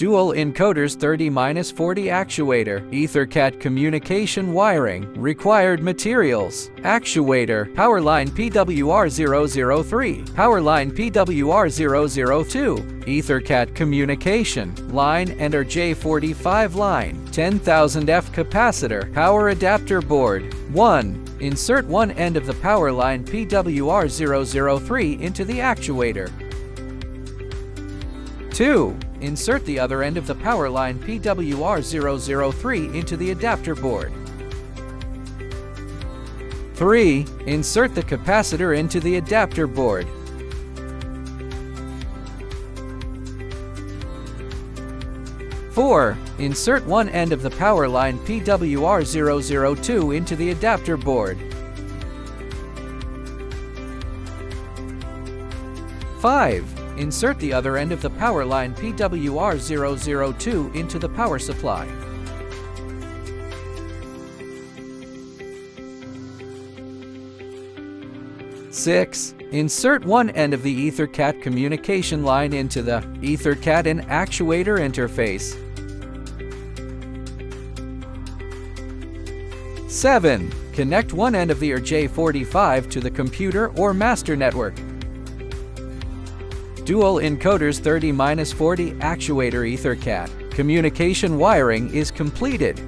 Dual encoders 30-40 actuator, EtherCAT communication wiring, required materials, actuator, power line PWR003, power line PWR002, EtherCAT communication, line and RJ45 line, 10,000 F capacitor, power adapter board. 1. Insert one end of the power line PWR003 into the actuator. 2. Insert the other end of the power line PWR003 into the adapter board. 3. Insert the capacitor into the adapter board. 4. Insert one end of the power line PWR002 into the adapter board. 5. Insert the other end of the power line PWR002 into the power supply. Six. Insert one end of the EtherCAT communication line into the EtherCAT and actuator interface. 7. Connect one end of the RJ45 to the computer or master network. Dual encoders 30-40 actuator EtherCAT communication wiring is completed.